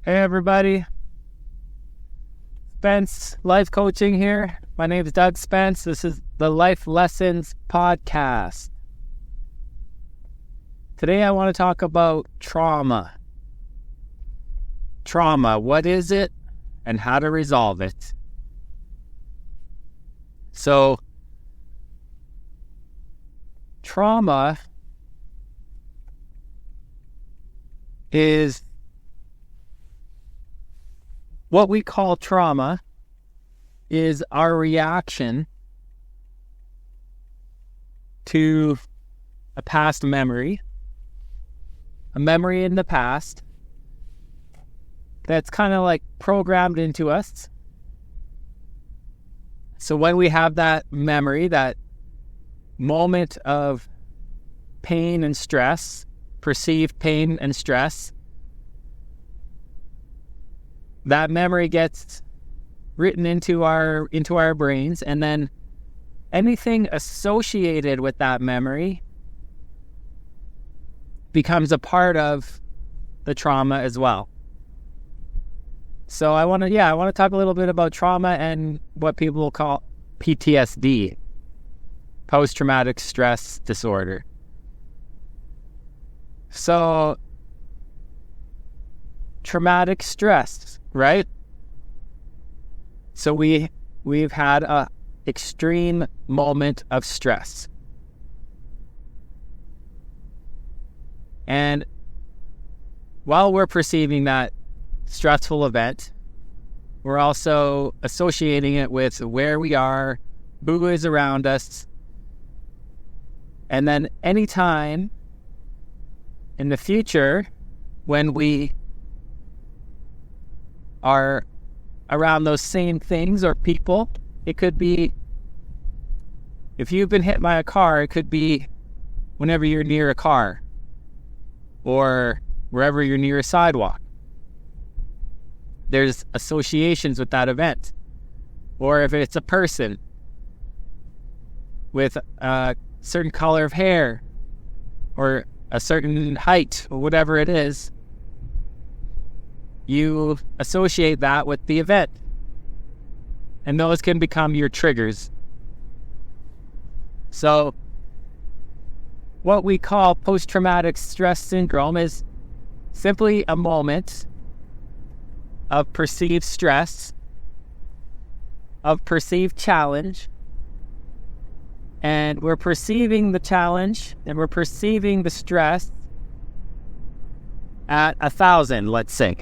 Hey everybody, Spence Life Coaching here. My name is Doug Spence. This is the Life Lessons Podcast. Today I want to talk about trauma. Trauma, what is it and how to resolve it? So, trauma is what we call trauma is our reaction to a past memory, a memory in the past that's kind of like programmed into us. So when we have that memory, that moment of pain and stress, perceived pain and stress, that memory gets written into our brains, and then anything associated with that memory becomes a part of the trauma as well. So I want to talk a little bit about trauma and what people call PTSD, post-traumatic stress disorder. So traumatic stress, right? So we've had a extreme moment of stress. And while we're perceiving that stressful event, we're also associating it with where we are, who is around us. And then anytime in the future when we are around those same things or people, it could be, if you've been hit by a car, it could be whenever you're near a car or wherever you're near a sidewalk. There's associations with that event. Or if it's a person with a certain color of hair or a certain height or whatever it is, you associate that with the event. And those can become your triggers. So what we call post-traumatic stress syndrome is simply a moment of perceived stress, of perceived challenge, and we're perceiving the challenge and we're perceiving the stress at 1,000, let's say.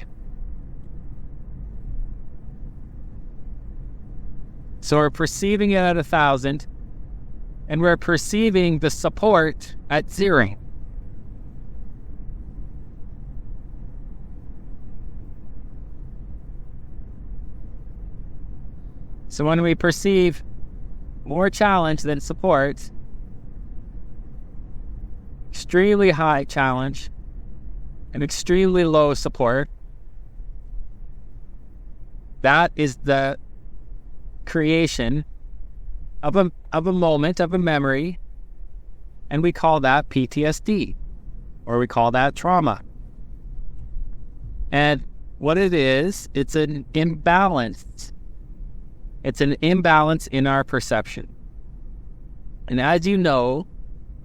So we're perceiving it at 1,000, and we're perceiving the support at 0. So when we perceive more challenge than support, extremely high challenge and extremely low support, that is the creation of a moment, of a memory, and we call that PTSD, or we call that trauma. And what it is, it's an imbalance. It's an imbalance in our perception. And as you know,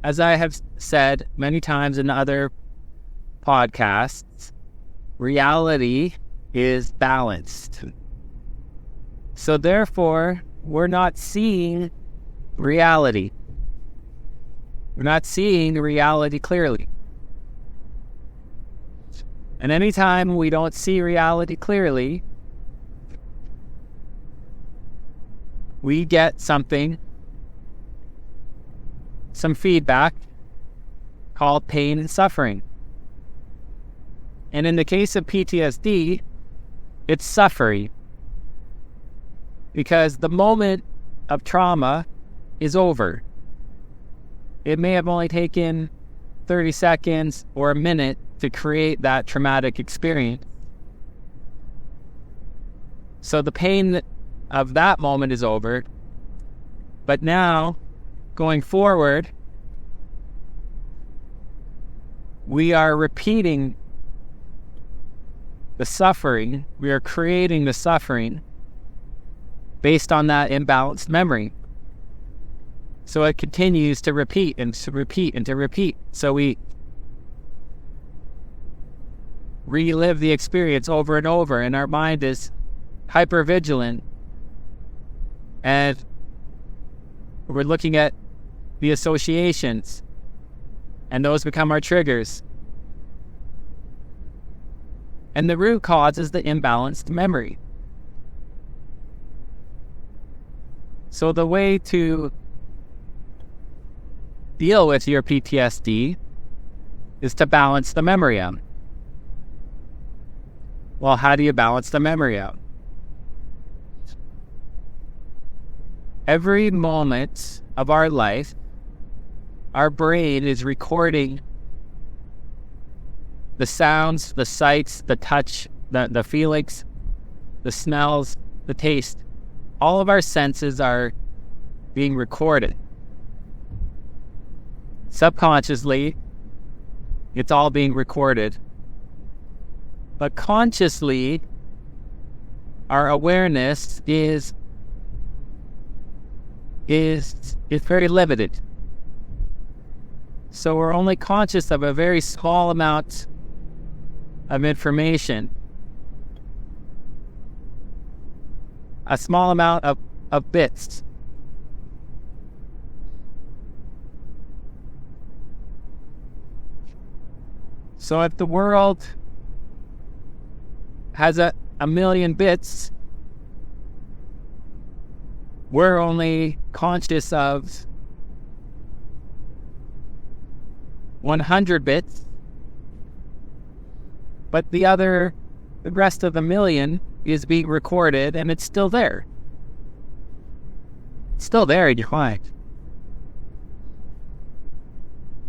as I have said many times in other podcasts, reality is balanced. So therefore, we're not seeing reality. We're not seeing reality clearly. And anytime we don't see reality clearly, we get some feedback called pain and suffering. And in the case of PTSD, it's suffering. Because the moment of trauma is over. It may have only taken 30 seconds or a minute to create that traumatic experience. So the pain of that moment is over. But now, going forward, we are repeating the suffering. We are creating the suffering based on that imbalanced memory. So it continues to repeat and to repeat and to repeat. So we relive the experience over and over, and our mind is hypervigilant. And we're looking at the associations, and those become our triggers. And the root cause is the imbalanced memory. So the way to deal with your PTSD is to balance the memory out. Well, how do you balance the memory out? Every moment of our life, our brain is recording the sounds, the sights, the touch, the feelings, the smells, the taste. All of our senses are being recorded. Subconsciously, it's all being recorded. But consciously, our awareness is very limited. So we're only conscious of a very small amount of information. A small amount of bits. So if the world has a million bits, we're only conscious of 100 bits, but the rest of the million is being recorded, and it's still there. It's still there in your mind.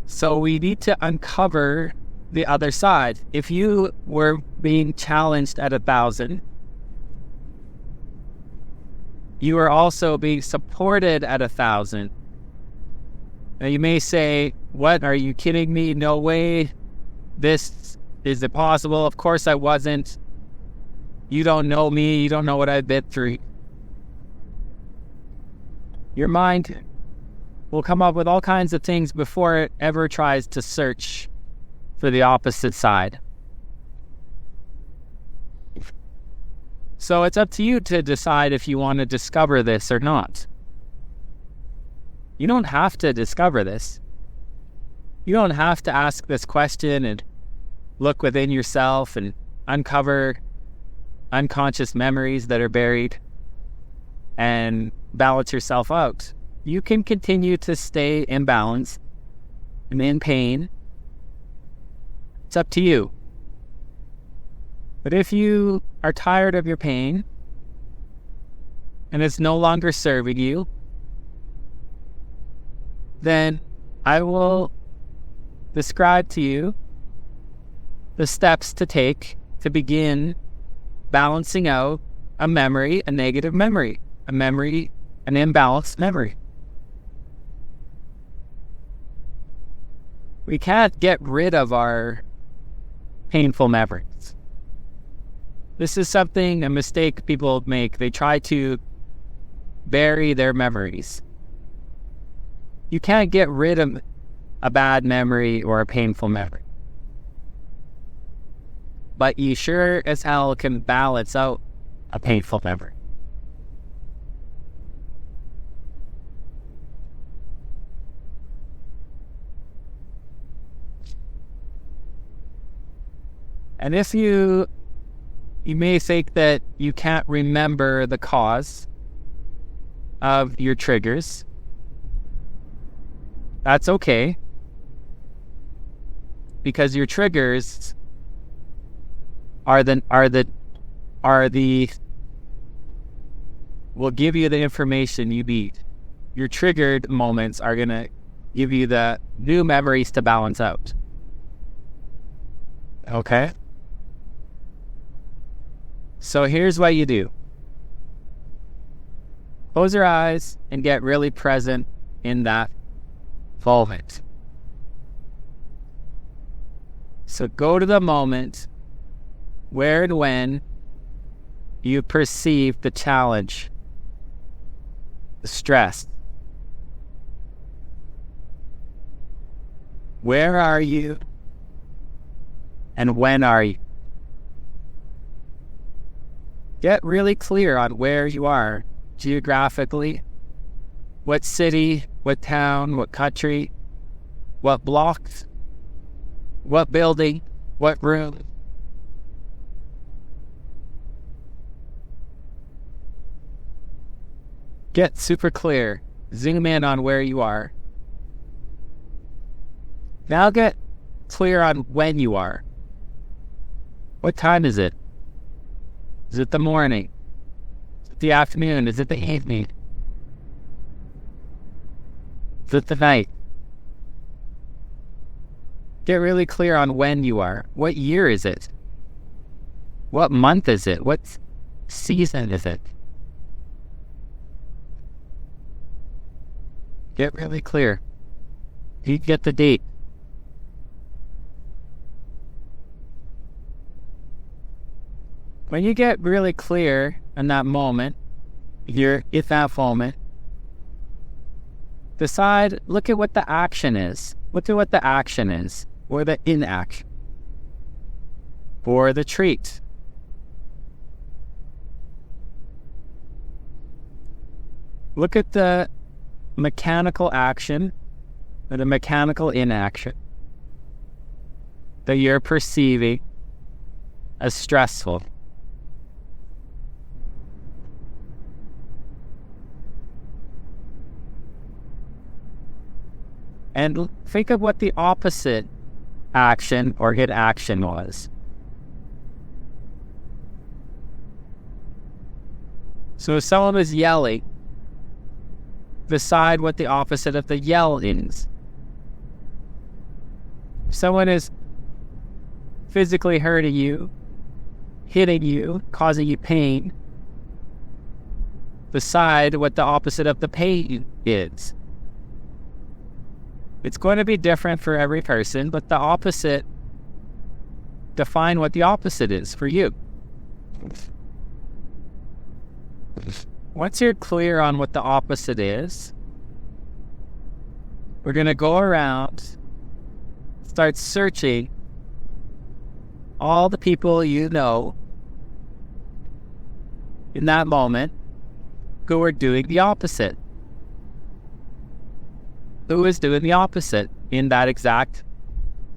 So we need to uncover the other side. If you were being challenged at 1,000, you are also being supported at 1,000. Now you may say, what, are you kidding me? No way. This is impossible. Of course I wasn't. You don't know me. You don't know what I've been through. Your mind will come up with all kinds of things before it ever tries to search for the opposite side. So it's up to you to decide if you want to discover this or not. You don't have to discover this. You don't have to ask this question and look within yourself and uncover unconscious memories that are buried and balance yourself out. You can continue to stay imbalanced and in pain. It's up to you. But if you are tired of your pain and it's no longer serving you, then I will describe to you the steps to take to begin balancing out a memory, a negative memory, an imbalanced memory. We can't get rid of our painful memories. This is a mistake people make. They try to bury their memories. You can't get rid of a bad memory or a painful memory. But you sure as hell can balance out a painful memory. And if you may think that you can't remember the cause of your triggers, that's okay. Because your triggers will give you the information you need. Your triggered moments are going to give you the new memories to balance out. Okay? So here's what you do. Close your eyes and get really present in that moment. So go to the moment Where and when you perceive the challenge, the stress. Where are you? And when are you? Get really clear on where you are geographically. What city, what town, what country, what blocks, what building, what room. Get super clear. Zoom in on where you are. Now get clear on when you are. What time is it? Is it the morning? Is it the afternoon? Is it the evening? Is it the night? Get really clear on when you are. What year is it? What month is it? What season is it? Get really clear. You get the date. When you get really clear in that moment, you're in that moment, decide, look at what the action is. Look at what the action is, or the inaction, or the treat. Look at the mechanical action, or the mechanical inaction that you're perceiving as stressful. And think of what the opposite action or inaction was. So if someone was yelling, decide what the opposite of the yell is. If someone is physically hurting you, hitting you, causing you pain, decide what the opposite of the pain is. It's going to be different for every person, but the opposite, define what the opposite is for you. Once you're clear on what the opposite is, we're going to go around, start searching all the people you know in that moment who are doing the opposite. Who is doing the opposite in that exact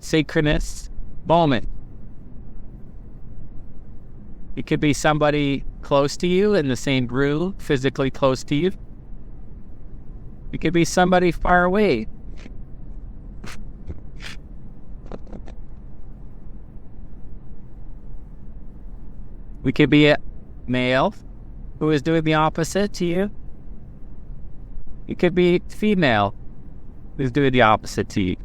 synchronous moment? It could be somebody close to you in the same room, physically close to you. It could be somebody far away. We could be a male who is doing the opposite to you. It could be female who's doing the opposite to you.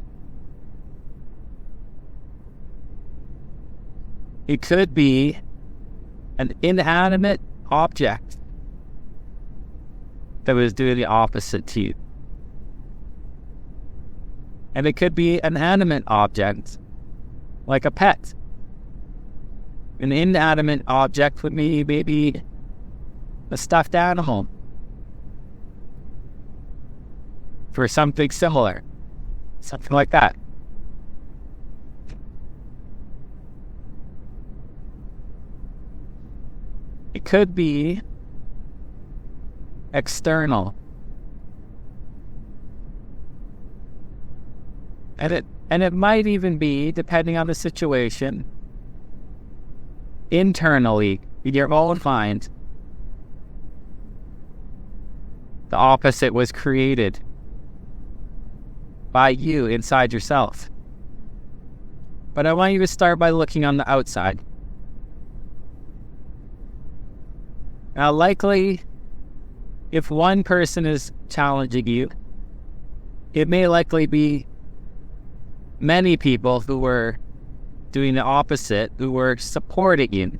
It could be an inanimate object that was doing the opposite to you. And it could be an animate object, like a pet. An inanimate object would be maybe a stuffed animal. For something similar. Something like that. It could be external. And it might even be, depending on the situation, internally, in your own mind. The opposite was created by you inside yourself. But I want you to start by looking on the outside. Now, likely, if one person is challenging you, it may likely be many people who were doing the opposite, who were supporting you,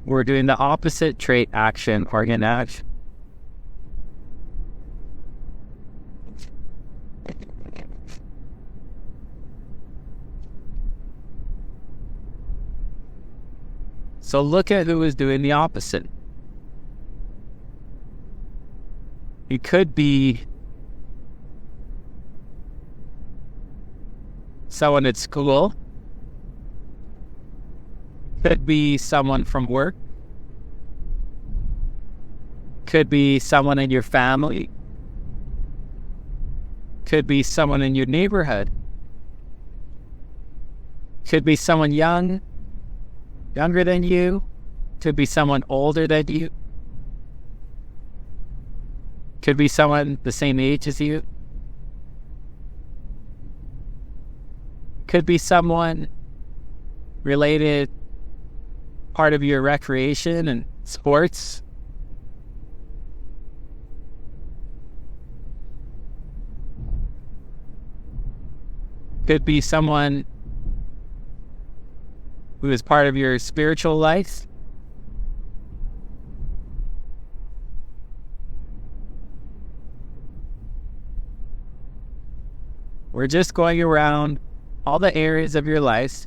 who were doing the opposite trait, action, or inaction. So look at who is doing the opposite. It could be someone at school. Could be someone from work. Could be someone in your family. Could be someone in your neighborhood. Could be someone younger than you. Could be someone older than you. Could be someone the same age as you. Could be someone related, part of your recreation and sports. Could be someone who is part of your spiritual life. We're just going around all the areas of your life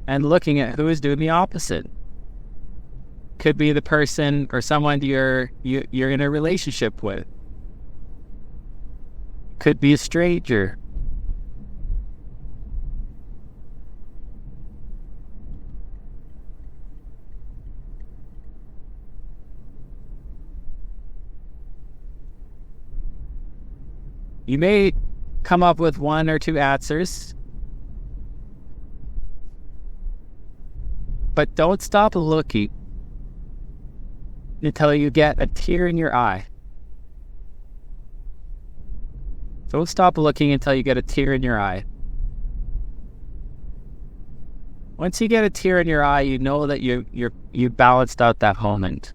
and looking at who is doing the opposite. Could be the person or someone you're in a relationship with. Could be a stranger. You may come up with one or two answers, but don't stop looking until you get a tear in your eye. Don't stop looking until you get a tear in your eye. Once you get a tear in your eye, you know that you balanced out that moment.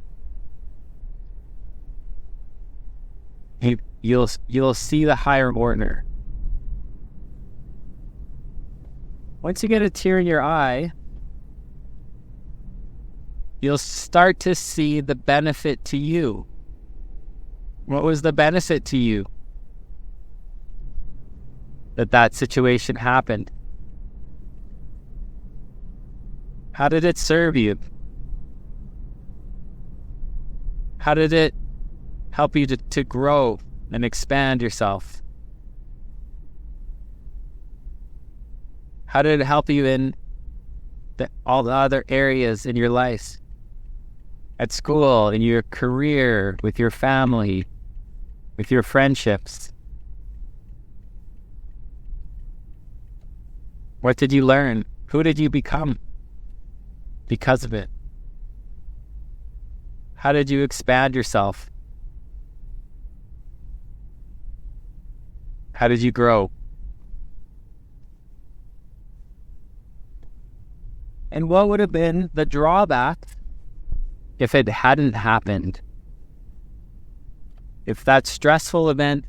You'll see the higher order. Once you get a tear in your eye, you'll start to see the benefit to you. What was the benefit to you that situation happened? How did it serve you? How did it help you to grow and expand yourself? How did it help you in all the other areas in your life? At school, in your career, with your family, with your friendships? What did you learn? Who did you become because of it? How did you expand yourself? How did you grow? And what would have been the drawback if it hadn't happened? If that stressful event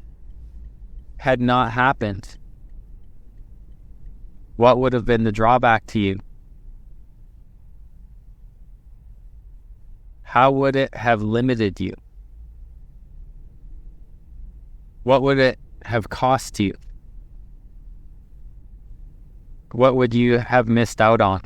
had not happened, what would have been the drawback to you? How would it have limited you? What would it have cost you? What would you have missed out on?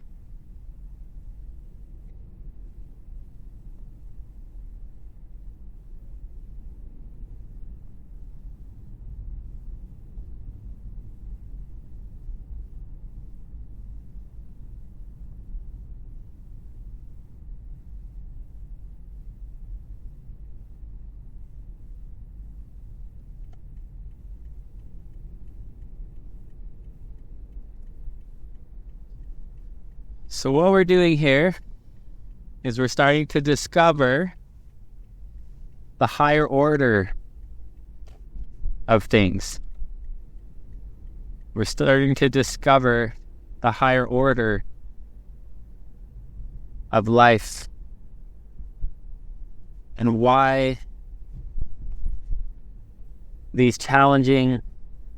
So what we're doing here is we're starting to discover the higher order of things. We're starting to discover the higher order of life and why these challenging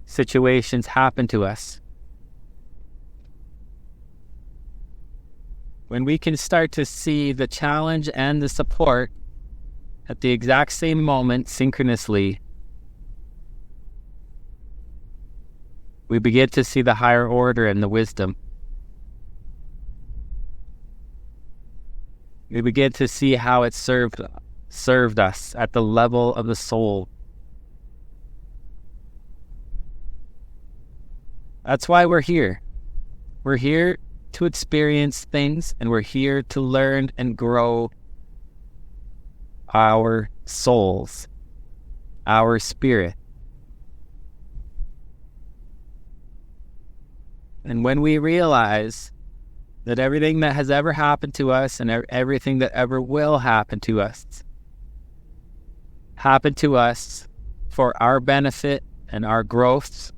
situations happen to us. When we can start to see the challenge and the support at the exact same moment synchronously, We begin to see the higher order and the wisdom. We begin to see how it served us at the level of the soul. That's why we're here. We're here to experience things, and we're here to learn and grow our souls, our spirit. And when we realize that everything that has ever happened to us and everything that ever will happen to us for our benefit and our growth,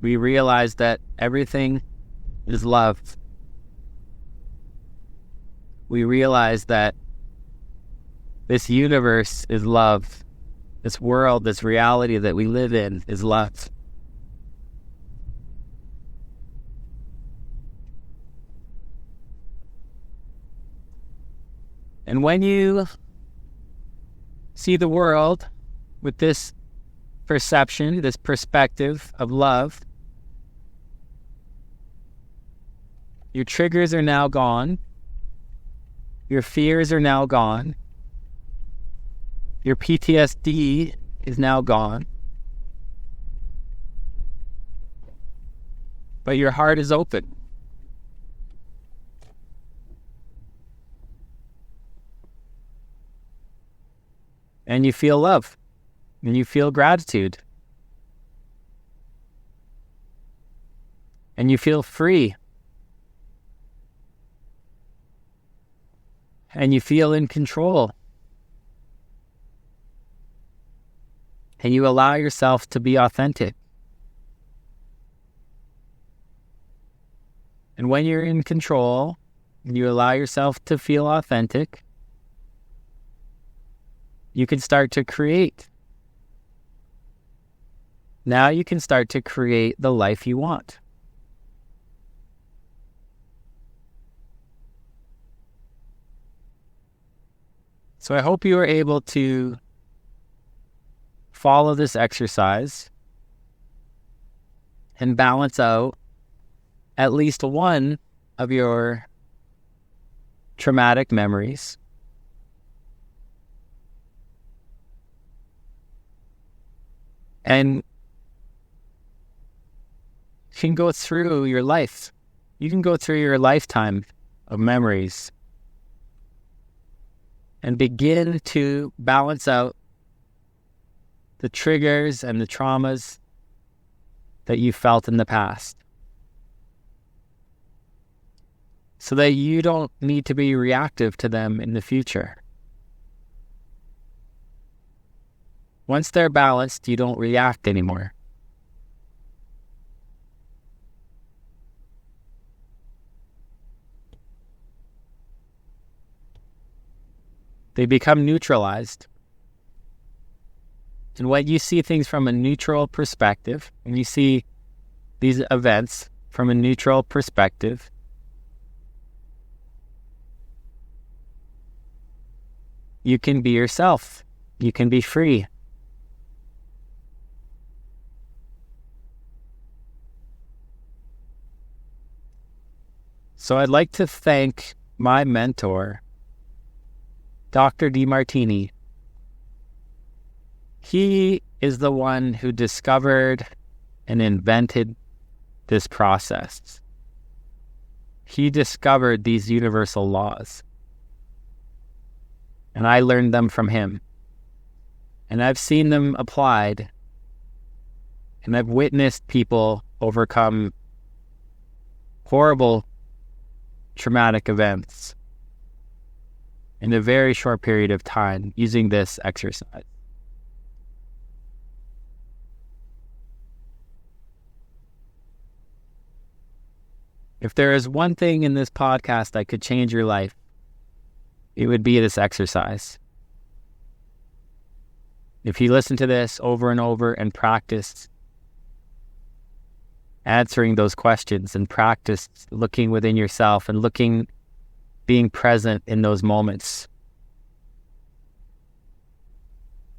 we realize that everything is love. We realize that this universe is love. This world, this reality that we live in is love. And when you see the world with this perception, this perspective of love, your triggers are now gone. Your fears are now gone. Your PTSD is now gone. But your heart is open. And you feel love. And you feel gratitude. And you feel free. And you feel in control. And you allow yourself to be authentic. And when you're in control, and you allow yourself to feel authentic, you can start to create. Now you can start to create the life you want. So I hope you are able to follow this exercise and balance out at least one of your traumatic memories. And you can go through your life. You can go through your lifetime of memories and begin to balance out the triggers and the traumas that you felt in the past, so that you don't need to be reactive to them in the future. Once they're balanced, you don't react anymore. They become neutralized. And when you see things from a neutral perspective, and you see these events from a neutral perspective, you can be yourself. You can be free. So I'd like to thank my mentor, Dr. Demartini. He is the one who discovered and invented this process. He discovered these universal laws. And I learned them from him. And I've seen them applied. And I've witnessed people overcome horrible traumatic events in a very short period of time using this exercise. If there is one thing in this podcast that could change your life, it would be this exercise. If you listen to this over and over and practice answering those questions and practice looking within yourself and being present in those moments,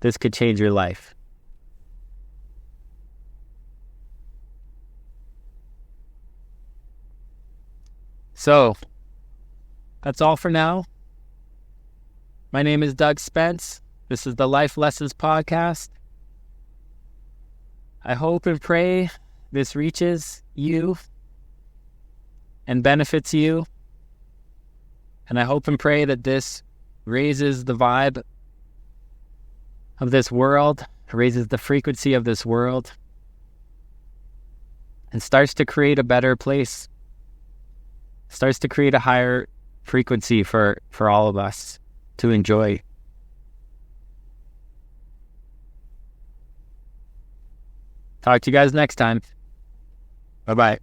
this could change your life. So that's all for now. My name is Doug Spence. This is the Life Lessons Podcast. I hope and pray this reaches you and benefits you. And I hope and pray that this raises the vibe of this world, raises the frequency of this world, and starts to create a better place, starts to create a higher frequency for all of us to enjoy. Talk to you guys next time. Bye-bye.